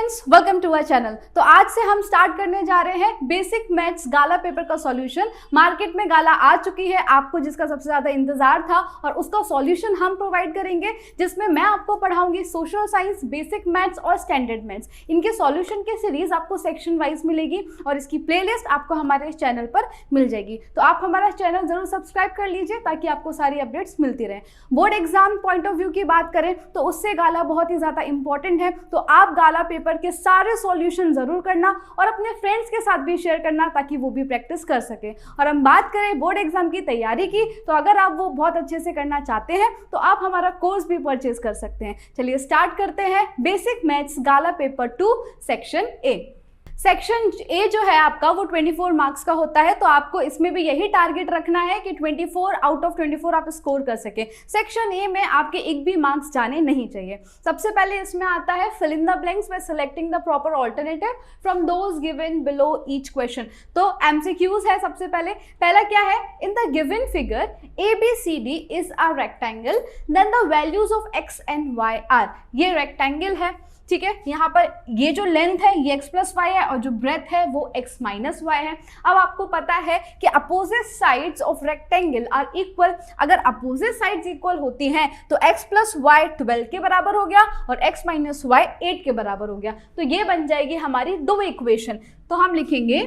Friends, welcome to our channel. तो आज से हम स्टार्ट करने जा रहे हैं बेसिक मैथ्स गाला पेपर का सॉल्यूशन। मार्केट में गाला आ चुकी है आपको, जिसका सबसे ज्यादा इंतजार था, और उसका सॉल्यूशन हम प्रोवाइड करेंगे, जिसमें मैं आपको पढ़ाऊंगी सोशल साइंस, बेसिक मैथ्स और स्टैंडर्ड मैथ्स। इनके सॉल्यूशन की सीरीज आपको सेक्शन वाइज मिलेगी और इसकी प्लेलिस्ट आपको हमारे इस चैनल पर मिल जाएगी। तो आप हमारा चैनल जरूर सब्सक्राइब कर लीजिए ताकि आपको सारी अपडेट्स मिलती रहे। Board exam point of view की बात करें तो उससे गाला बहुत ही ज्यादा इंपॉर्टेंट है, तो आप गाला पेपर के सारे सॉल्यूशन जरूर करना और अपने फ्रेंड्स के साथ भी शेयर करना ताकि वो भी प्रैक्टिस कर सके। और हम बात करें बोर्ड एग्जाम की तैयारी की, तो अगर आप वो बहुत अच्छे से करना चाहते हैं तो आप हमारा कोर्स भी परचेज कर सकते हैं। चलिए स्टार्ट करते हैं। Basic maths Gala paper 2 section A. Section A जो है आपका वो 24 मार्क्स का होता है, तो आपको इसमें भी यही टारगेट रखना है कि 24 आउट ऑफ 24 आप स्कोर कर सके। सेक्शन ए में आपके एक भी मार्क्स जाने नहीं चाहिए। सबसे पहले इसमें आता है fill in the blanks by selecting the proper alternative from those given below each question. तो एमसीक्यूज है। सबसे पहला क्या है, in the given figure ABCD is a rectangle, then the values of x and y are. ये rectangle है, ठीक है। यहाँ पर ये जो लेंथ है ये x प्लस वाई है और जो ब्रेथ है वो x माइनस वाई है। अब आपको पता है कि opposite sides of rectangle are equal. अगर अपोजिट साइड्स इक्वल होती हैं तो x प्लस वाई 12 के बराबर हो गया और x माइनस वाई 8 के बराबर हो गया। तो ये बन जाएगी हमारी दो इक्वेशन। तो हम लिखेंगे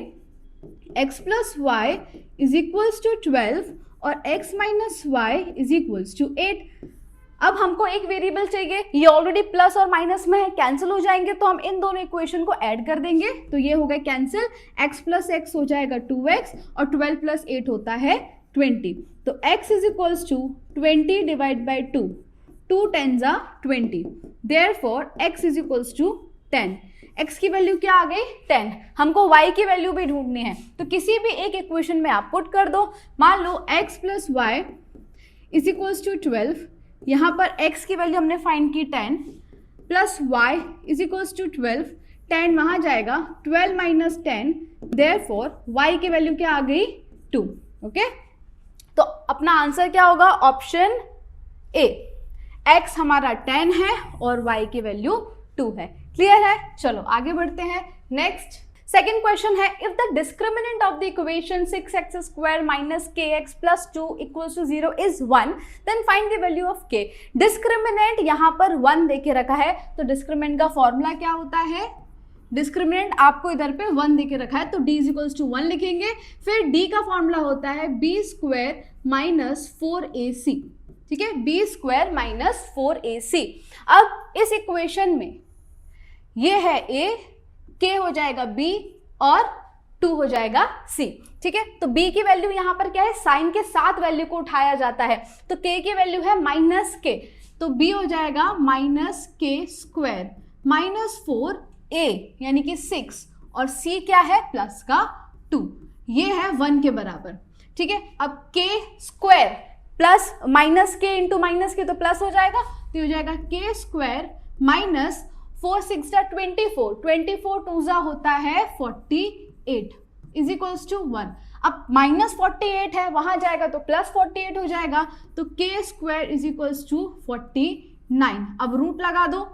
x plus y is equals to 12 और x minus y is equals to 8। अब हमको एक वेरिएबल चाहिए, ये ऑलरेडी प्लस और माइनस में है, कैंसिल हो जाएंगे, तो हम इन दोनों इक्वेशन को ऐड कर देंगे। तो ये हो गया कैंसिल, x प्लस एक्स हो जाएगा 2x और 12 प्लस 8 होता है 20। तो x is equals to 20 divide by 2, 2 10 जा 20, therefore x is equals to 10। x की वैल्यू क्या आ गई 10। हमको y की वैल्यू भी ढूंढनी है, तो किसी भी एक इक्वेशन में आप पुट कर दो। मान लो x plus y is equals to 12, यहाँ पर x की वैल्यू हमने फाइंड की 10 plus y is equals to 12, 10 वहाँ जाएगा, 12 माइनस 10, देयरफॉर y की वैल्यू क्या आ गई 2। ओके, तो अपना आंसर क्या होगा, ऑप्शन ए। x हमारा 10 है और y की वैल्यू 2 है। क्लियर है? चलो आगे बढ़ते हैं। नेक्स्ट सेकेंड क्वेश्चन है, if the discriminant of the equation 6x square minus kx plus 2 equals to 0 is 1, then find the value of k। Discriminant यहाँ पर 1 देके रखा है, तो डिस्क्रिमिनेंट का फॉर्मूला क्या होता है, डिस्क्रिमिनेंट आपको इधर पे 1 देके रखा है तो d इज इक्वल्स टू 1 लिखेंगे। फिर d का फॉर्मूला होता है b स्क्वायर माइनस 4ac, ठीक है, b स्क्वायर माइनस 4ac। अब इस इक्वेशन में ये है a, k हो जाएगा b और 2 हो जाएगा c, ठीक है। तो b की वैल्यू यहाँ पर क्या है, साइन के साथ वैल्यू को उठाया जाता है, तो k की वैल्यू है माइनस k, तो b हो जाएगा minus k square minus 4a यानी कि 6 और c क्या है प्लस का 2, ये है 1 के बराबर, ठीक है। अब k square plus minus k into minus k तो प्लस हो जाएगा, तो हो जाएगा k स्क्वायर माइनस 4 6 24, 24 2 जा होता है 48 इज इक्वल्स टू 1। अब माइनस 48 है, वहां जाएगा तो प्लस 48 हो जाएगा, तो k square is equals to 49। अब रूट लगा दो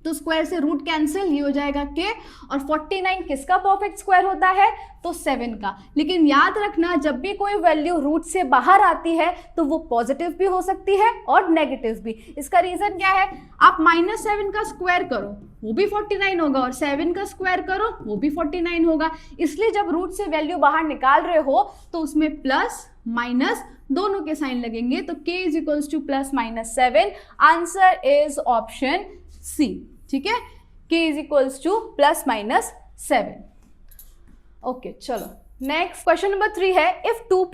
तो स्क्वायर से रूट कैंसिल, ये हो जाएगा k, और 49 किसका परफेक्ट स्क्वायर होता है, तो 7 का। लेकिन याद रखना, जब भी कोई वैल्यू रूट से बाहर आती है तो वो पॉजिटिव भी हो सकती है और नेगेटिव भी। इसका रीजन क्या है, आप -7 का स्क्वायर करो वो भी 49 होगा और 7 का स्क्वायर करो वो भी 49 होगा। इसलिए जब रूट से वैल्यू बाहर निकाल रहे हो तो उसमें प्लस माइनस दोनों के साइन लगेंगे, तो k is equals to plus minus 7। Answer is option C, ठीक है, k is equals to plus minus 7। Okay, चलो नेक्स्ट क्वेश्चन नंबर 3 है, if 2k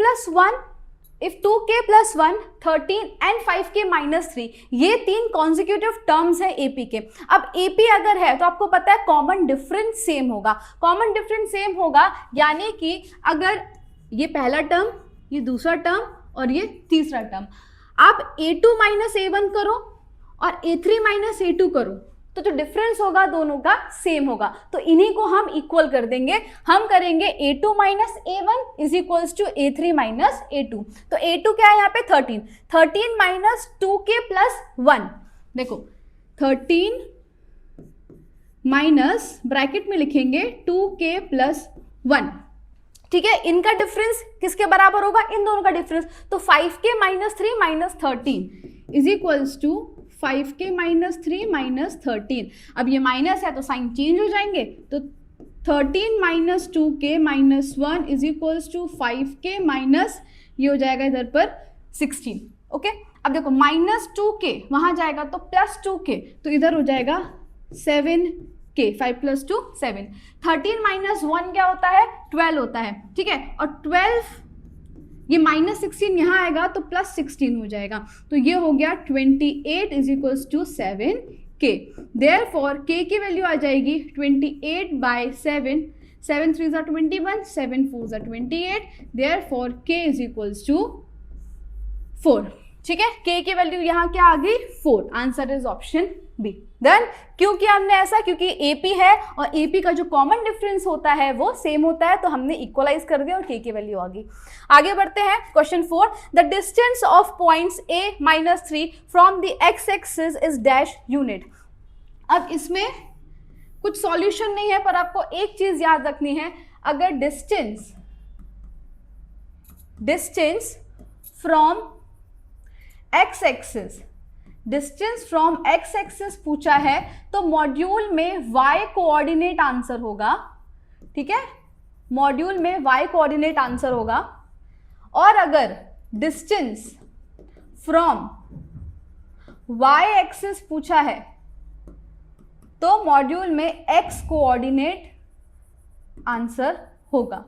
plus 1 13 and 5k minus 3, ये 3 कॉन्जिक्यूटिव टर्म्स है AP के। अब AP अगर है तो आपको पता है कॉमन डिफरेंस सेम होगा, कॉमन डिफरेंस सेम होगा, यानी कि अगर ये पहला टर्म, ये दूसरा टर्म और ये तीसरा टर्म, आप A2 माइनस A1 करो और A3 माइनस A2 करो, तो जो डिफरेंस होगा दोनों का सेम होगा, तो इन्हीं को हम इक्वल कर देंगे। हम करेंगे A2 minus A1 is equals to A3 minus A2। तो A2 क्या है यहाँ पे 13, 13 माइनस 2k प्लस 1, देखो 13 माइनस ब्रैकेट में लिखेंगे 2k प्लस 1, ठीक है। इनका डिफरेंस किसके बराबर होगा, इन दोनों का डिफरेंस, तो 5k minus 3 minus 13 is equals to 5k minus 3 minus 13। अब ये माइनस है तो साइन चेंज हो जाएंगे, तो 13 minus 2k minus 1 is equals to 5k minus, ये हो जाएगा इधर पर 16, ओके। अब देखो माइनस 2k वहां जाएगा तो प्लस 2k, तो इधर हो जाएगा 7k, 5 प्लस 2 7। 13 माइनस 1 क्या होता है, 12 होता है, ठीक है। और 12, ये माइनस 16 यहाँ आएगा तो प्लस 16 हो जाएगा, तो ये हो गया 28 is equals to 7k। Therefore k की वैल्यू आ जाएगी 28 बाई 7, 7 3 ज़ा 21, 7 4 ज़ा 28, therefore k is equals to 4, ठीक है। k की वैल्यू यहाँ क्या आ गई, 4। Answer is option B. Then क्यों किया हमने ऐसा, क्योंकि AP है और AP का जो कॉमन डिफरेंस होता है वो सेम होता है, तो हमने इक्वलाइज कर दिया और k की वैल्यू आ गई। आगे बढ़ते हैं, question 4, the distance of points a minus 3 from the x axis is dash unit. अब इसमें कुछ सॉल्यूशन नहीं है, पर आपको एक चीज याद रखनी है, अगर distance from x axis, distance from x axis पूछा है तो मॉड्यूल में y कोऑर्डिनेट आंसर होगा, ठीक है, मॉड्यूल में y कोऑर्डिनेट आंसर होगा। और अगर डिस्टेंस फ्रॉम y एक्सिस पूछा है तो मॉड्यूल में x कोऑर्डिनेट आंसर होगा।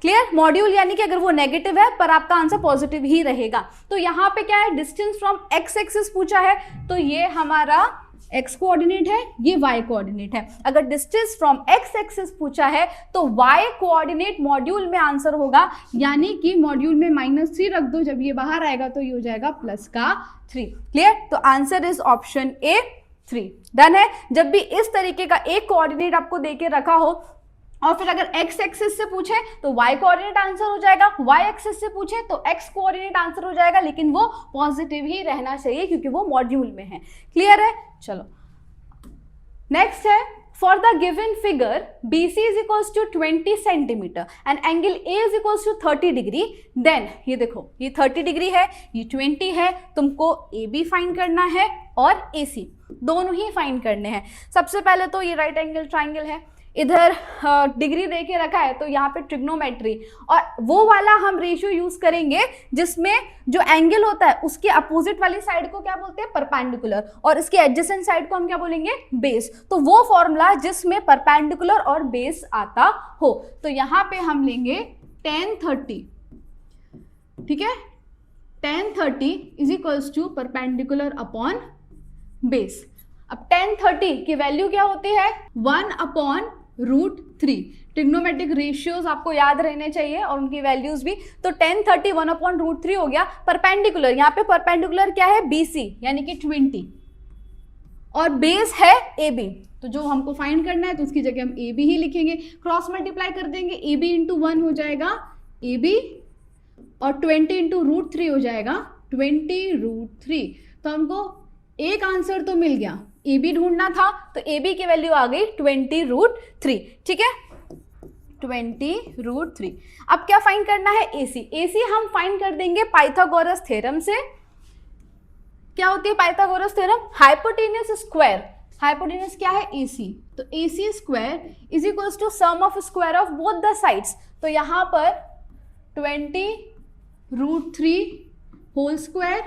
क्लियर, मॉड्यूल यानी कि अगर वो नेगेटिव है पर आपका आंसर पॉजिटिव ही रहेगा। तो यहाँ पे क्या है, डिस्टेंस फ्रॉम x एक्सिस पूछा है तो ये हमारा x कोऑर्डिनेट है, ये y कोऑर्डिनेट है। अगर डिस्टेंस फ्रॉम x एक्सिस पूछा है तो y कोऑर्डिनेट मॉड्यूल में आंसर होगा, यानी कि मॉड्यूल में -3 रख दो, जब ये बाहर आएगा तो ये हो जाएगा प्लस का 3। क्लियर, तो answer is option A 3। Done है। जब भी इस तरीके का एक कोऑर्डिनेट आपको देके रखा हो और फिर अगर x एक्सिस से पूछे तो y कोऑर्डिनेट आंसर हो जाएगा, y एक्सिस से पूछे तो x कोऑर्डिनेट आंसर हो जाएगा, लेकिन वो पॉजिटिव ही रहना चाहिए क्योंकि वो मॉड्यूल में है। क्लियर है, चलो नेक्स्ट है, for the given figure BC is equals to 20 centimetre and angle A is equals to 30 degree, then ये देखो ये 30 डिग्री है, ये 20 है, तुमको AB फाइंड करना है और AC दोनों ही फाइंड करने हैं। सबसे पहले तो ये राइट एंगल ट्राइंगल है, इधर डिग्री दे के रखा है तो यहाँ पे ट्रिग्नोमेट्री, और वो वाला हम रेशियो यूज करेंगे जिसमें जो एंगल होता है उसके अपोजिट वाली साइड को क्या बोलते हैं, परपेंडिकुलर, और इसके एडजेसेंट साइड को हम क्या बोलेंगे, बेस। तो वो फॉर्मूला जिसमें परपेंडिकुलर और बेस आता हो, तो यहाँ पे हम लेंगे tan 30, ठीक है, tan 30 is equals to perpendicular upon base. अब tan 30 की वैल्यू क्या होती है, 1/√3। ट्रिग्नोमेट्रिक रेशियोज आपको याद रहने चाहिए और उनकी वैल्यूज भी। तो tan 30 1/√3 हो गया। परपेंडिकुलर, यहाँ पे परपेंडिकुलर क्या है, BC यानी कि 20, और बेस है AB, तो जो हमको फाइंड करना है तो उसकी जगह हम AB ही लिखेंगे, क्रॉस मल्टीप्लाई कर देंगे, AB इंटू 1 हो जाएगा AB, और 20 इंटू √3 हो जाएगा 20√3। तो हमको एक आंसर तो मिल गया, AB ढूंढना था तो AB की वैल्यू आ गई 20√3, ठीक है, 20√3। अब क्या फाइंड करना है, AC। AC हम फाइंड कर देंगे पाइथागोरस थ्योरम से। क्या होती है Pythagoras theorem, hypotenuse square, hypotenuse क्या है, AC, तो AC स्क्वायर is equals to sum of square of both the sides. तो यहाँ पर 20√3 whole square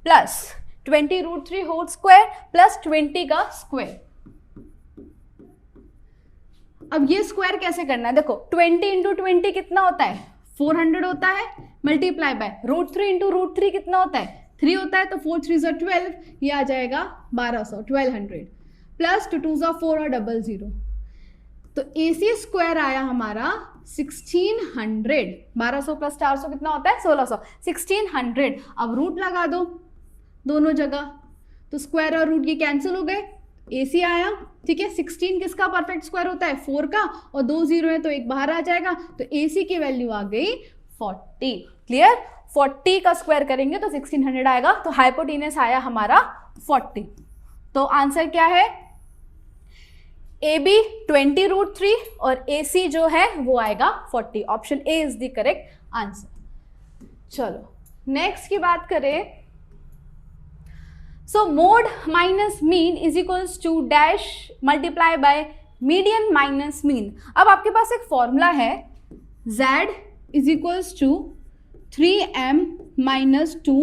plus 20√3 whole square plus 20 का स्क्वायर। अब ये स्क्वायर कैसे करना है, देखो 20 इंटू 20 कितना होता है, 400 होता है, मल्टीप्लाई बाय √3 इंटू √3 कितना होता है, 3 होता है, तो 4 3 ज़ा 12, ये आ जाएगा 1200, 1200 प्लस 2 2 ज़ा 4 और 00, तो AC स्क्वायर आया हमारा 1600। 1200 प्लस 400 कितना होता है, 1600, 1600। अब रूट लगा दो दोनों जगह, तो स्क्वायर और रूट ये कैंसिल हो गए, AC आया, ठीक है। 16 किसका परफेक्ट स्क्वायर होता है, 4 का, और 2 0 है तो एक बाहर आ जाएगा, तो AC की वैल्यू आ गई 40। क्लियर, 40 का स्क्वायर करेंगे तो 1600 आएगा, तो हाइपोटेन्यूस आया हमारा 40। तो आंसर क्या है, ए बी 20√3 और ए सी जो है वो आएगा 40। Option A is the correct answer. चलो नेक्स्ट की बात करें, so mode minus mean is equals to dash multiply by median minus mean. अब आपके पास एक फॉर्मूला है z is equals to 3m minus 2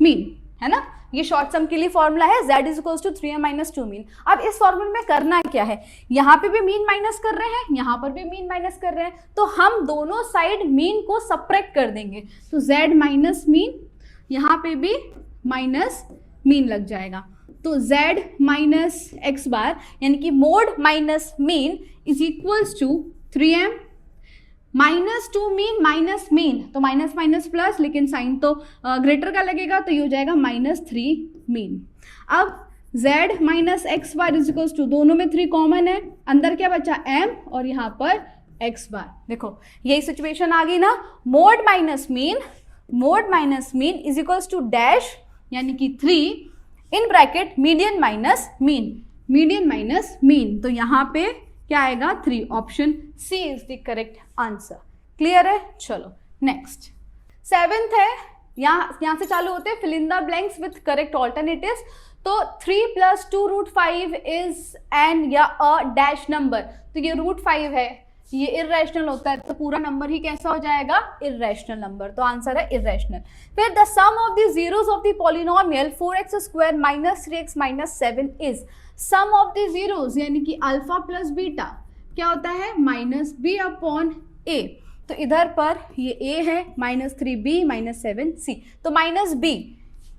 mean, है ना, ये शॉर्ट सम के लिए फॉर्मूला है z is equals to 3m minus 2 mean. अब इस फॉर्मूले में करना क्या है, यहाँ पे भी मीन माइनस कर रहे हैं, यहाँ पर भी मीन माइनस कर रहे हैं, तो हम दोनों साइड मीन को सब्ट्रैक्ट कर देंगे, तो z माइनस मीन, यहाँ पे भी माइनस मीन लग जाएगा, तो z माइनस एक्स बार यानी कि mode minus mean is equals to 3m minus 2 mean minus mean, तो माइनस माइनस प्लस, लेकिन साइन तो ग्रेटर का लगेगा, तो ये हो जाएगा -3 मीन। अब z minus x bar is equals to, दोनों में 3 कॉमन है, अंदर क्या बचा m और यहाँ पर x बार। देखो यही सिचुएशन आ गई ना, mode minus mean is equals to dash यानी कि 3 in bracket median minus mean, तो यहाँ पे क्या आएगा 3। Option C is the correct answer. Clear है? चलो नेक्स्ट 7th है, यहाँ से चालू होते हैं fill in the blanks with correct alternatives. तो 3 + 2√5 इज एन या अ डैश नंबर, तो ये √5 है, ये इर्रेशनल होता है, तो पूरा नंबर ही कैसा हो जाएगा, इर्रेशनल नंबर, तो आंसर है इर्रेशनल। फिर the sum of the zeros of the polynomial 4x² - 3x - 7 is, sum of the zeros यानी कि अल्फा प्लस बीटा क्या होता है, -b/a, तो इधर पर ये a है, -3b - 7c, तो -b,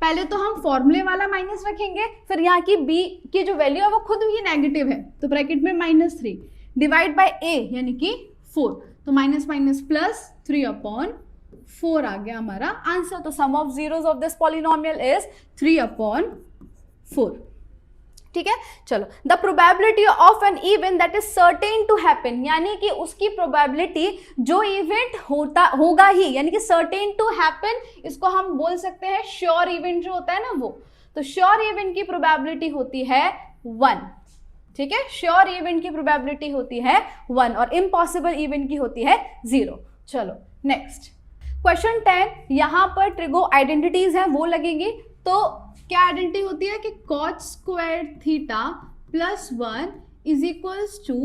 पहले तो हम फॉर्मूले वाला माइनस रखेंगे, फिर यहाँ की b की जो वैल्यू है वो खुद ही नेगेटिव है, तो ब्रैकेट में -3 डिवाइड बाय a यानी कि 4, तो माइनस माइनस प्लस 3/4 आ गया हमारा आंसर। तो sum of zeros of this polynomial is 3/4। ठीक है, चलो the probability of an event that is certain to happen, यानी कि उसकी प्रोबेबिलिटी जो इवेंट होगा ही, यानी कि सर्टेन टू हैपन, इसको हम बोल सकते हैं श्योर इवेंट जो होता है ना वो, तो श्योर इवेंट की प्रोबेबिलिटी होती है 1। ठीक है, श्योर इवेंट की प्रोबेबिलिटी होती है 1 और इम्पॉसिबल इवेंट की होती है 0। चलो नेक्स्ट क्वेश्चन 10, यहाँ पर ट्रिगो आइडेंटिटीज हैं वो लगेंगी, तो क्या आइडेंटिटी होती है कि cos² theta +1 is equals to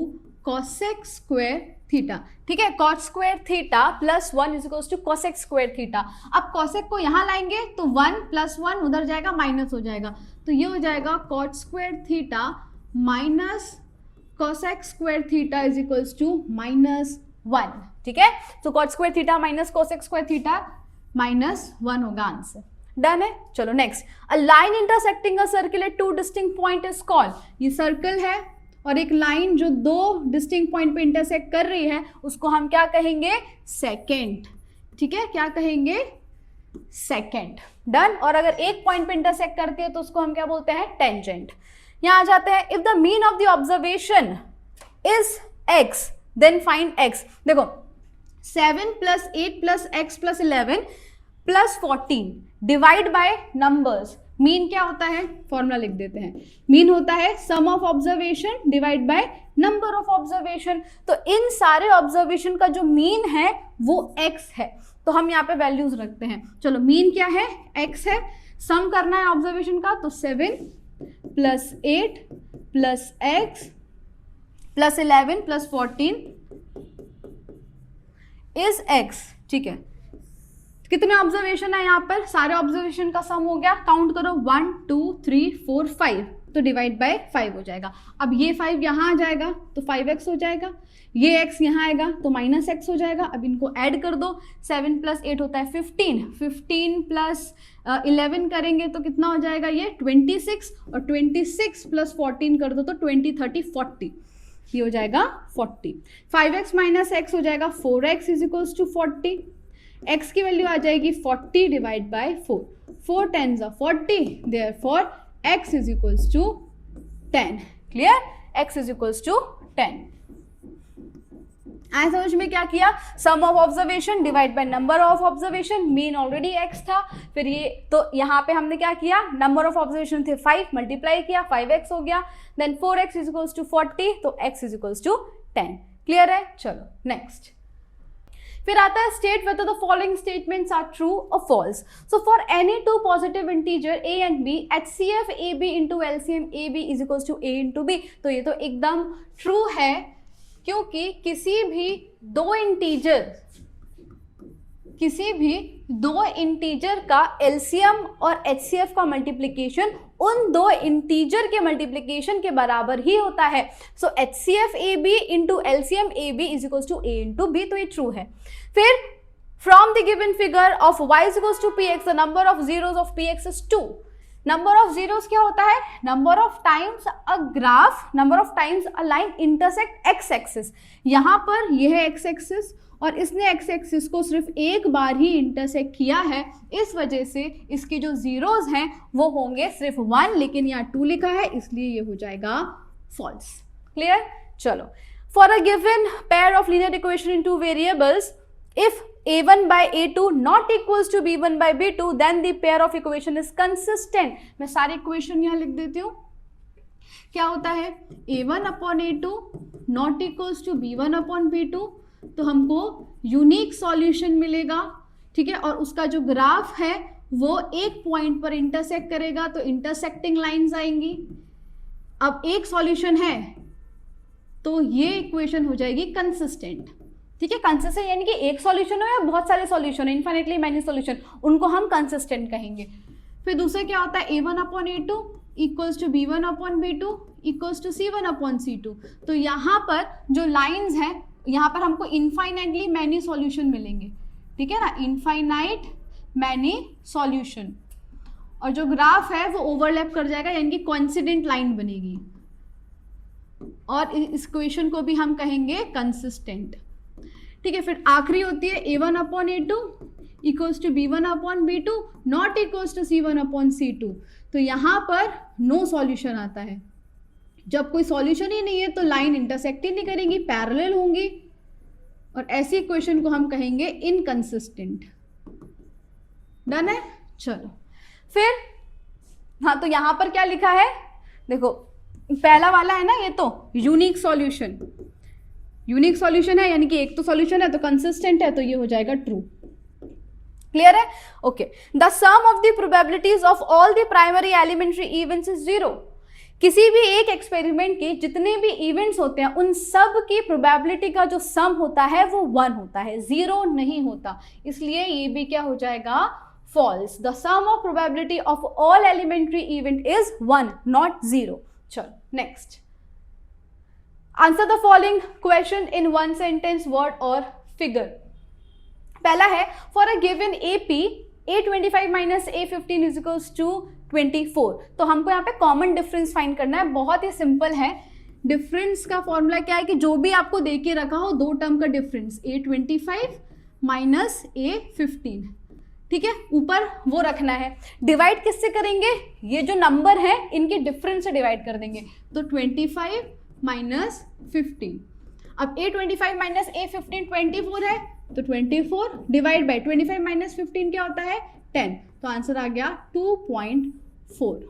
cosec² theta. ठीक है, cos² theta +1 is equals to cosec² theta. अब cosec को यहाँ लाएंगे तो 1 + 1 उधर जाएगा, माइनस हो जाएगा, तो ये हो जाएगा cot² theta minus cosec² theta is equals to -1। ठीक है, तो cot² theta minus cosec² theta -1 होगा आंसर। डन है। चलो next, a line intersecting a circle eight 2 distinct point is called, ये सर्कल है और एक लाइन जो 2 डिस्टिंक्ट पॉइंट पे इंटरसेक्ट कर रही है उसको हम क्या कहेंगे, सेकेंड। ठीक है, क्या कहेंगे, सेकेंड। डन। और अगर एक पॉइंट पे इंटरसेक्ट करती है तो उसको हम क्या बोलते हैं, टेंजेंट। यहां आ जाते हैं, if the mean of the observation is x then find x। देखो 7 + 8 + x + 11 + 14 divide by numbers, mean क्या होता है, फॉर्मूला लिख देते हैं, मीन होता है sum of observation divide by number of observation. तो इन सारे ऑब्जर्वेशन का जो मीन है वो x है, तो हम यहाँ पे वैल्यूज रखते हैं। चलो मीन क्या है, x है, सम करना है ऑब्जर्वेशन का, तो 7 + 8 + x + 11 + 14 इज x। ठीक है, कितने ऑब्जर्वेशन है यहाँ पर, सारे ऑब्जर्वेशन का सम हो गया, काउंट करो 1 2 3 4 5, तो डिवाइड बाय 5 हो जाएगा। अब ये 5 यहाँ आ जाएगा तो 5x हो जाएगा, ये x यहाँ आएगा तो -x हो जाएगा। अब इनको ऐड कर दो, 7 + 8 होता है 15, 15 + 11 करेंगे तो कितना हो जाएगा, ये 26, और 26 + 14 कर दो तो 20 30 40, ये हो जाएगा 40। 5x - x हो जाएगा 4x is equals to 40, x की वैल्यू आ जाएगी 40 divide by 4, 4 10s are 40, therefore x is equals to 10। Clear, x is equals to 10। आए समझ में क्या किया, sum of observation divide by number of observation, mean already x था, फिर ये तो यहाँ पे हमने क्या किया, नंबर ऑफ ऑब्जर्वेशन थे 5, मल्टीप्लाई किया 5x हो गया, then 4x is equals to 40, तो x is equals to 10। Clear है? चलो नेक्स्ट। फिर आता है state whether the following statements are true और false. So for any two positive integer a and b, HCF AB into LCM AB is equals to a into b। तो ये तो एकदम ट्रू है, क्योंकि किसी भी दो इंटीजर का एलसीएम और एचसीएफ का मल्टीप्लिकेशन उन दो इंटीजर के मल्टीप्लिकेशन के बराबर ही होता है। So HCF a b into LCM a b is equals to a into b, तो ये ट्रू है। फिर from the given figure of y is equals to px, the number of zeros of px is 2। Number of zeros क्या होता है, number of times a graph, number of times a line intersect x axis. यहाँ पर यह है x axis और इसने x axis को सिर्फ एक बार ही इंटरसेक्ट किया है, इस वजह से इसके जो जीरोस हैं वो होंगे सिर्फ 1, लेकिन यहाँ 2 लिखा है इसलिए ये हो जाएगा फॉल्स। क्लियर? चलो, for a given pair of linear equation in 2 variables, if a1 by a2 not equals to b1 by b2 then the pair of equation is consistent। मैं सारे इक्वेशन यहाँ लिख देती हूँ। क्या होता है, a1 upon a2 not equals to b1 upon b2, तो हमको यूनिक सॉल्यूशन मिलेगा, ठीक है, और उसका जो ग्राफ है वो एक पॉइंट पर इंटरसेक्ट करेगा, तो इंटरसेक्टिंग लाइंस आएंगी। अब एक सॉल्यूशन है तो ये इक्वेशन हो जाएगी कंसिस्टेंट, ठीक है। कंसिस्टेंट यानी कि एक सॉल्यूशन हो या बहुत सारे सॉल्यूशन, इन्फिनिटली मैनी सॉल्यूशन, उनको हम कंसिस्टेंट कहेंगे। फिर दूसरा क्या होता है, a1 upon a2 equals to b1 upon b2 equals to c1 upon c2। तो यहाँ पर जो लाइंस हैं, यहाँ पर हमको इनफाइनाइटली मैनी सॉल्यूशन मिलेंगे, ठीक है ना, इनफाइनाइट मैनी सॉल्यूशन, और जो ग्राफ है वो ओवरलैप कर जाएगा, यानी कि कोइंसिडेंट लाइन बनेगी, और इस इक्वेशन को भी हम कहेंगे कंसिस्टेंट, ठीक है। फिर आखिरी होती है a1 upon a2 equals to b1 upon b2 not equals to c1 upon c2। तो यहाँ पर नो सॉल्यूशन आता है। जब कोई सॉल्यूशन ही नहीं है तो लाइन इंटरसेक्ट ही नहीं करेंगी, पैरेलल होंगी, और ऐसी इक्वेशन को हम कहेंगे इनकंसिस्टेंट। डन है? चलो फिर, हाँ, तो यहाँ पर क्या लिखा है, देखो पहला वाला है ना, ये तो यूनिक सॉल्यूशन, यूनिक सॉल्यूशन है, यानी कि एक तो सॉल्यूशन है तो कंसिस्टेंट है, तो ये हो जाएगा ट्रू। क्लियर है? Okay. The sum of the probabilities of all the primary elementary events is 0। किसी भी एक एक्सपेरिमेंट के जितने भी इवेंट्स होते हैं उन सब की प्रोबेबिलिटी का जो सम होता है वो 1 होता है, 0 नहीं होता, इसलिए ये भी क्या हो जाएगा, false. The sum of probability of all elementary event is 1 not 0। चलो next, answer the following question in 1 sentence, word और फिगर। पहला है, for a given AP A25 minus A15 is equals to 24। तो हमको यहाँ पे कॉमन डिफरेंस फाइंड करना है, बहुत ही सिंपल है। डिफरेंस का फॉर्मूला क्या है कि जो भी आपको दे के रखा हो दो टर्म का डिफरेंस, A25 माइनस A15, ठीक है, ऊपर वो रखना है। डिवाइड किससे करेंगे, ये जो नंबर है इनके डिफरेंस से डिवाइड कर देंगे, तो 25 माइनस 15। अब A25 माइनस A15 24 है, तो 24 डिवाइड बाय 25 माइनस 15 क्या होता है, 10। तो आंसर आ गया 2.4,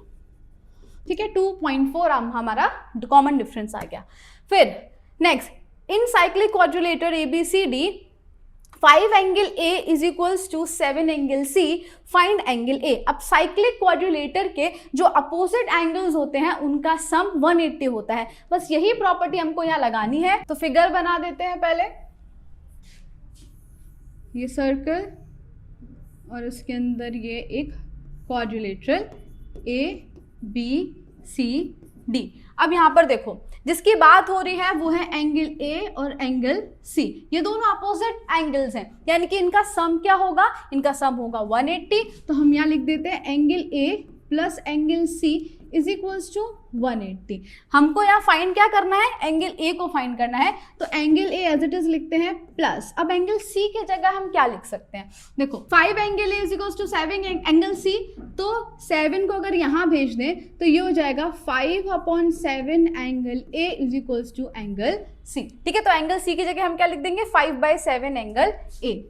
ठीक है, 2.4 हमारा कॉमन डिफरेंस आ गया। फिर next, in cyclic quadrilateral ABCD 5 angle A is equals to 7 angle C, find angle A। अब साइक्लिक क्वाड्रिलेटर के जो अपोजिट एंगल्स होते हैं उनका सम 180 होता है, बस यही प्रॉपर्टी हमको यहाँ लगानी है। तो फिगर बना देते हैं पहले, ये सर्कल और उसके अंदर ये एक क्वाड्रिलेटरल ABCD। अब यहाँ पर देखो, जिसकी बात हो रही है वो है एंगल A और एंगल C, ये दोनों अपोजिट एंगल्स हैं, यानी कि इनका सम क्या होगा, इनका सम होगा 180। तो हम यहाँ लिख देते हैं angle A plus angle C is equals to 180। हमको यहाँ फाइंड क्या करना है, एंगल ए को फाइंड करना है, तो angle A as it is लिखते हैं प्लस। अब एंगल सी की जगह हम क्या लिख सकते हैं, देखो 5 angle A is equals to 7 angle C, तो 7 को अगर यहाँ भेज दें तो ये हो जाएगा 5/7 angle A is equals to angle C. ठीक है, तो एंगल सी की जगह हम क्या लिख देंगे, 5/7 angle A.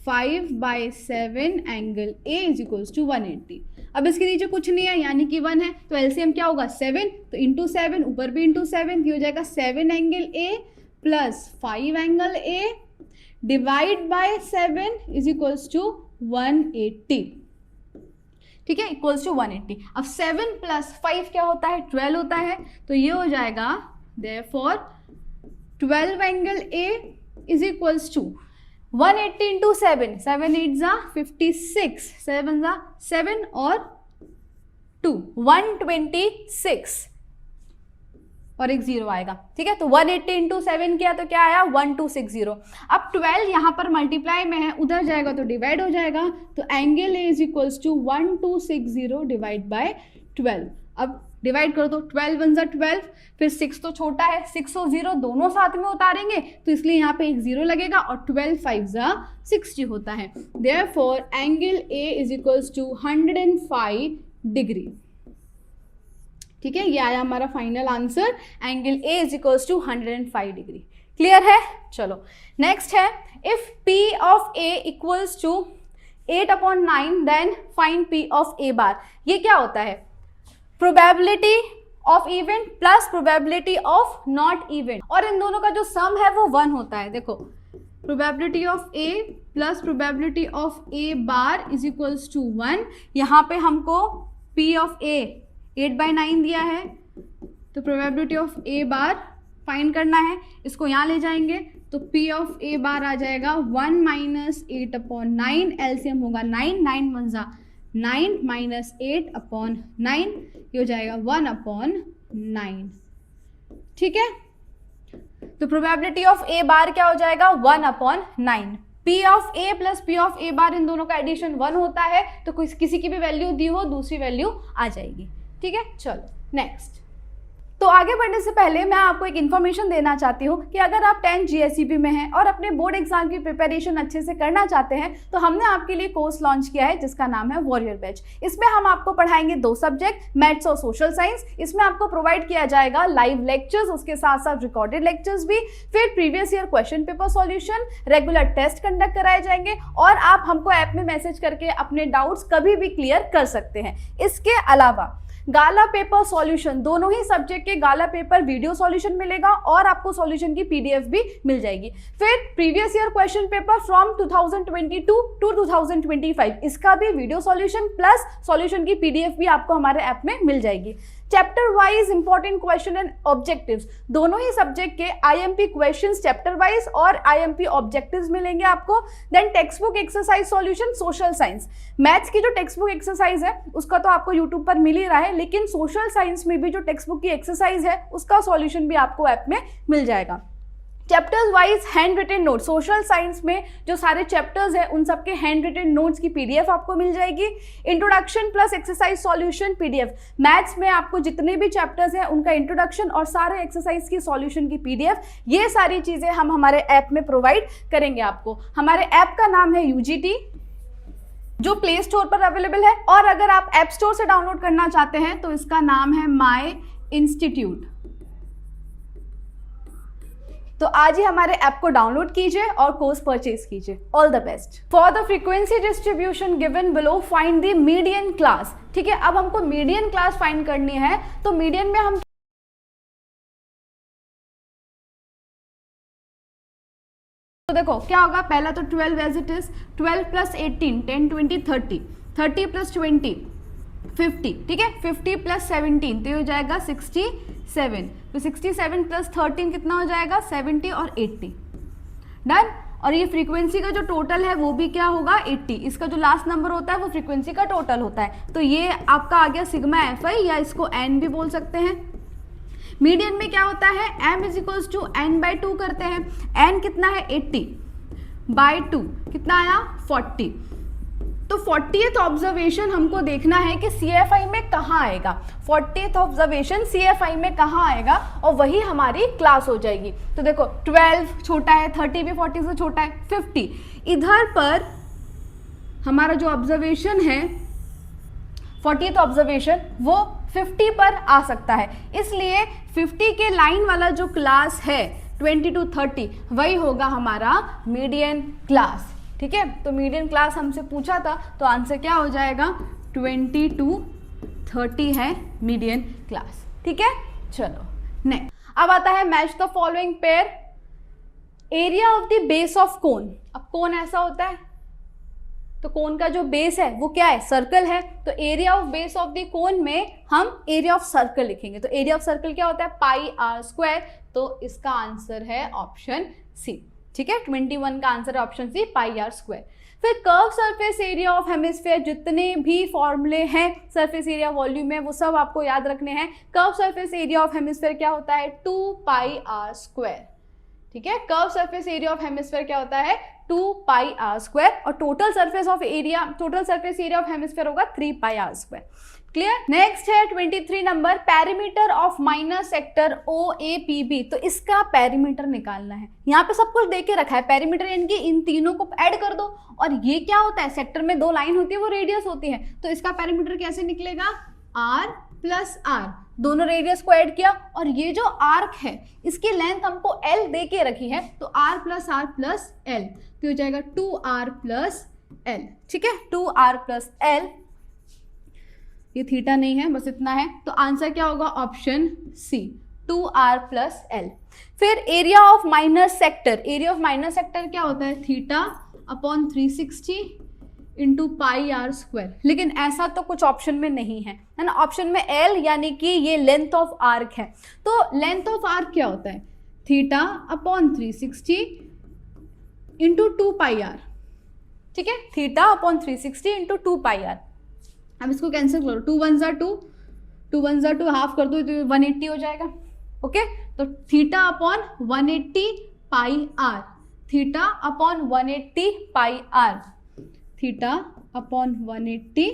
5/7 angle A is equals to 180। अब इसके नीचे कुछ नहीं है यानी कि 1 है, तो एलसीएम क्या होगा 7, तो इंटू 7, ऊपर भी इंटू 7, ये हो जाएगा 7 angle A plus 5 angle A divide by 7 is equals to 180। ठीक है, इक्वल्स टू 180। अब 7 प्लस 5 क्या होता है, 12 होता है, तो ये हो जाएगा therefore 12 angle A is equals to 180 into 7, 7 8 जा 56, 7 जा 7 और 2 126 और एक 0 आएगा। ठीक है, तो 180 इंटू 7 किया तो क्या आया 1260। अब 12 यहाँ पर मल्टीप्लाई में है, उधर जाएगा तो डिवाइड हो जाएगा, तो angle A is equals to 1260 divide by 12। अब डिवाइड करो तो 12 1 जा 12, फिर 6 तो छोटा है, 6 और 0 दोनों साथ में उतारेंगे तो इसलिए यहाँ पे एक 0 लगेगा, और 12 5 जा 60 होता है। Therefore angle A is equals to 105 degree. ठीक है, ये आया हमारा final answer, angle A is equals to 105 degree. Clear है, चलो नेक्स्ट है, if p of a equals to 8/9 then find p of A bar. ये क्या होता है, probability of event plus probability of not event, और इन दोनों का जो सम है वो 1 होता है। देखो probability of A plus probability of A bar is equals to 1। यहाँ पे हमको पी ऑफ ए 8/9 दिया है, तो probability of A bar find करना है, इसको यहाँ ले जाएंगे तो पी ऑफ ए बार आ जाएगा 1 माइनस 8/9, एलसीएम होगा 9, 9 1 जा 9 माइनस 8/9, ये हो जाएगा 1/9। ठीक है, तो प्रोबेबिलिटी ऑफ ए बार क्या हो जाएगा 1/9। P of A plus p of A bar इन दोनों का एडिशन 1 होता है, तो किसी की भी वैल्यू दी हो दूसरी वैल्यू आ जाएगी। ठीक है, चलो नेक्स्ट। तो आगे बढ़ने से पहले मैं आपको एक इन्फॉर्मेशन देना चाहती हूँ कि अगर आप 10th GSEB में हैं और अपने बोर्ड एग्जाम की प्रिपरेशन अच्छे से करना चाहते हैं तो हमने आपके लिए कोर्स लॉन्च किया है जिसका नाम है वॉरियर बैच। इसमें हम आपको पढ़ाएंगे 2 सब्जेक्ट, मैथ्स और सोशल साइंस। इसमें आपको प्रोवाइड किया जाएगा लाइव लेक्चर्स, उसके साथ साथ रिकॉर्डेड लेक्चर्स भी, फिर previous year question paper solution, regular test conduct कराए जाएंगे, और आप हमको ऐप में मैसेज करके अपने डाउट्स कभी भी क्लियर कर सकते हैं। इसके अलावा गाला पेपर सॉल्यूशन, दोनों ही सब्जेक्ट के गाला पेपर वीडियो सॉल्यूशन मिलेगा और आपको सॉल्यूशन की पीडीएफ भी मिल जाएगी। फिर previous year question paper from 2022 to 2025, इसका भी वीडियो सॉल्यूशन प्लस सॉल्यूशन की पीडीएफ भी आपको हमारे ऐप में मिल जाएगी। Chapter wise important question and objectives, दोनों ही सब्जेक्ट के आईएमपी क्वेश्चंस चैप्टर वाइज और आईएमपी ऑब्जेक्टिव्स मिलेंगे आपको। Then textbook exercise solution social science, maths की जो टेक्स्ट बुक एक्सरसाइज है उसका तो आपको यूट्यूब पर मिल ही रहा है, लेकिन सोशल साइंस में भी जो टेक्स्ट बुक की एक्सरसाइज है उसका सॉल्यूशन भी आपको ऐप में मिल जाएगा। Chapters wise handwritten note, social science में जो सारे चैप्टर्स हैं उन सबके हैंड रिटन नोट्स की पीडीएफ आपको मिल जाएगी। Introduction plus exercise solution PDF, maths में आपको जितने भी चैप्टर्स हैं उनका इंट्रोडक्शन और सारे एक्सरसाइज की सॉल्यूशन की पीडीएफ, ये सारी चीजें हम हमारे ऐप में प्रोवाइड करेंगे आपको। हमारे ऐप का नाम है UGT, जो प्ले स्टोर पर अवेलेबल है, और अगर आप ऐप स्टोर से डाउनलोड करना चाहते हैं तो इसका नाम है माई इंस्टीट्यूट। तो आज ही हमारे ऐप को डाउनलोड कीजिए और कोर्स परचेज कीजिए। All the best. For the frequency distribution given below find the median class. ठीक है, अब हमको मीडियन क्लास फाइंड करनी है, तो मीडियन में हम तो देखो क्या होगा, पहला तो 12 as it is, 12 plus 18 10 20 30, 30 plus 20 50, ठीक है, 50 प्लस 17 तो ये हो जाएगा 67, तो 67 प्लस 13 कितना हो जाएगा 70 और 80। डन। और ये फ्रीक्वेंसी का जो टोटल है वो भी क्या होगा 80, इसका जो लास्ट नंबर होता है वो फ्रीक्वेंसी का टोटल होता है, तो ये आपका आ गया सिग्मा FI, या इसको n भी बोल सकते हैं। मीडियन में क्या होता है, m is equals to n/2 करते हैं। n कितना है 80 by 2 कितना आया 40, तो 40th ऑब्जर्वेशन हमको देखना है कि CFI में कहाँ आएगा, 40th ऑब्जर्वेशन CFI में कहाँ आएगा, और वही हमारी क्लास हो जाएगी। तो देखो 12 छोटा है, 30 भी 40 से छोटा है, 50 इधर पर हमारा जो ऑब्जर्वेशन है 40th ऑब्जर्वेशन वो 50 पर आ सकता है, इसलिए 50 के लाइन वाला जो क्लास है 20 to 30 वही होगा हमारा मीडियन क्लास। ठीक है, तो मीडियन क्लास हमसे पूछा था, तो आंसर क्या हो जाएगा 20 to 30 है मीडियन क्लास। ठीक है, चलो नेक्स्ट। अब आता है match the following pair. Area of the base of cone. अब कोन ऐसा होता है, तो कोन का जो बेस है वो क्या है, सर्कल है, तो area of base of the cone में हम एरिया ऑफ सर्कल लिखेंगे। तो एरिया ऑफ सर्कल क्या होता है, पाई आर स्क्वायर, तो इसका आंसर है ऑप्शन सी। ठीक है, 21 का आंसर है option c, pi r square. फिर curve surface area of hemisphere, जितने भी फॉर्मूले हैं सरफेस एरिया वॉल्यूम में वो सब आपको याद रखने हैं। Curve surface area of hemisphere क्या होता है, 2 पाई आर स्क्वायर। ठीक है, curve surface area of hemisphere क्या होता है, 2 पाई आर स्क्वायर, और total surface area of hemisphere होगा 3 पाई आर स्क्वायर। क्लियर। नेक्स्ट है 23 number, perimeter of minor sector OAPB। तो इसका पेरीमीटर निकालना है। यहाँ पे सब कुछ दे के रखा है, पेरीमीटर यानी कि इन तीनों को ऐड कर दो, और ये क्या होता है, सेक्टर में 2 लाइन होती है वो रेडियस होती है, तो इसका पेरीमीटर कैसे निकलेगा, R प्लस R, दोनों रेडियस को ऐड किया, और ये जो आर्क है इसकी लेंथ हमको L दे के रखी है, तो R प्लस L, तो हो जाएगा 2R प्लस L। ठीक है, 2R प्लस L, ये थीटा नहीं है, बस इतना है, तो आंसर क्या होगा, option C, 2R plus L। फिर area of minor sector, area of minor sector क्या होता है, theta upon 360 into pi r square, लेकिन ऐसा तो कुछ ऑप्शन में नहीं है ना, ऑप्शन में L यानी कि ये लेंथ ऑफ आर्क है, तो लेंथ ऑफ आर्क क्या होता है, theta upon 360 into 2 pi r. ठीक है, theta upon 360 into 2 pi r. अब इसको कैंसिल करो, 2 1 ज़ा 2, 2 1 ज़ा 2, हाफ कर दो तो 180 हो जाएगा। ओके, तो theta upon 180 pi r, theta upon 180 pi r, theta upon 180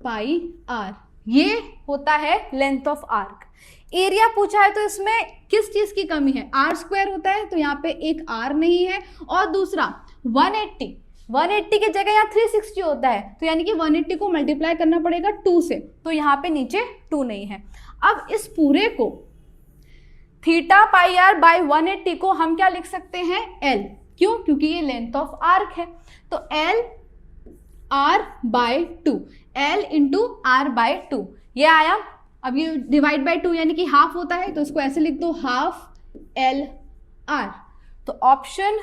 pi r, ये होता है लेंथ ऑफ आर्क। एरिया पूछा है तो इसमें किस चीज की कमी है, आर स्क्वायर होता है, तो यहाँ पे एक आर नहीं है, और दूसरा 180 की जगह यहाँ 360 होता है, तो यानी कि 180 को मल्टीप्लाई करना पड़ेगा 2 से, तो यहाँ पे नीचे 2 नहीं है। अब इस पूरे को थीटा पाई आर बाई 180 को हम क्या लिख सकते हैं, L, क्यों, क्योंकि ये लेंथ ऑफ आर्क है, तो L R by 2, L into R by 2, ये आया। अब ये डिवाइड बाय 2 यानी कि हाफ होता है, तो इसको ऐसे लिख दो, हाफ L R, तो option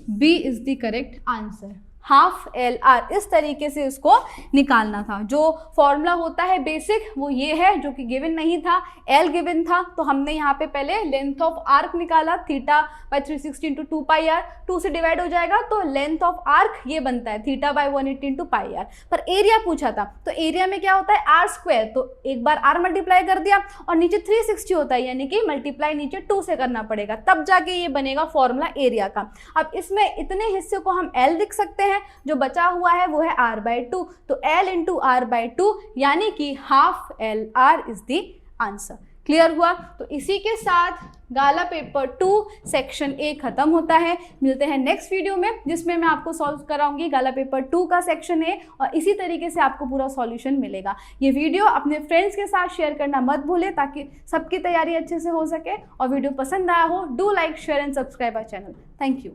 B is the correct answer, half L R। इस तरीके से इसको निकालना था। जो फॉर्मूला होता है बेसिक वो ये है, जो कि गिवन नहीं था, L गिवन था, तो हमने यहाँ पे पहले लेंथ ऑफ आर्क निकाला, theta by 360 into 2 pi r, 2 से डिवाइड हो जाएगा तो लेंथ ऑफ आर्क ये बनता है theta by 180 into pi r. पर एरिया पूछा था, तो एरिया में क्या होता है, आर स्क्वायर, तो एक बार आर मल्टीप्लाई कर दिया, और नीचे 360 होता है, यानी कि मल्टीप्लाई नीचे 2 से करना पड़ेगा, तब जाके ये बनेगा फॉर्मूला एरिया का। अब इसमें इतने हिस्से को हम L लिख सकते हैं, जो बचा हुआ है वो है R बाई 2, तो L इंटू R बाई 2 यानी कि half L R is the answer. Clear हुआ। तो इसी के साथ गाला पेपर 2 सेक्शन A खत्म होता है। मिलते हैं नेक्स्ट वीडियो में, जिसमें मैं आपको सॉल्व कराऊंगी गाला पेपर 2 का सेक्शन A, और इसी तरीके से आपको पूरा सॉल्यूशन मिलेगा। ये वीडियो अपने फ्रेंड्स के साथ शेयर करना मत भूलें, ताकि सबकी तैयारी अच्छे से हो सके। और वीडियो पसंद आया हो, do like, share and subscribe our channel. Thank you.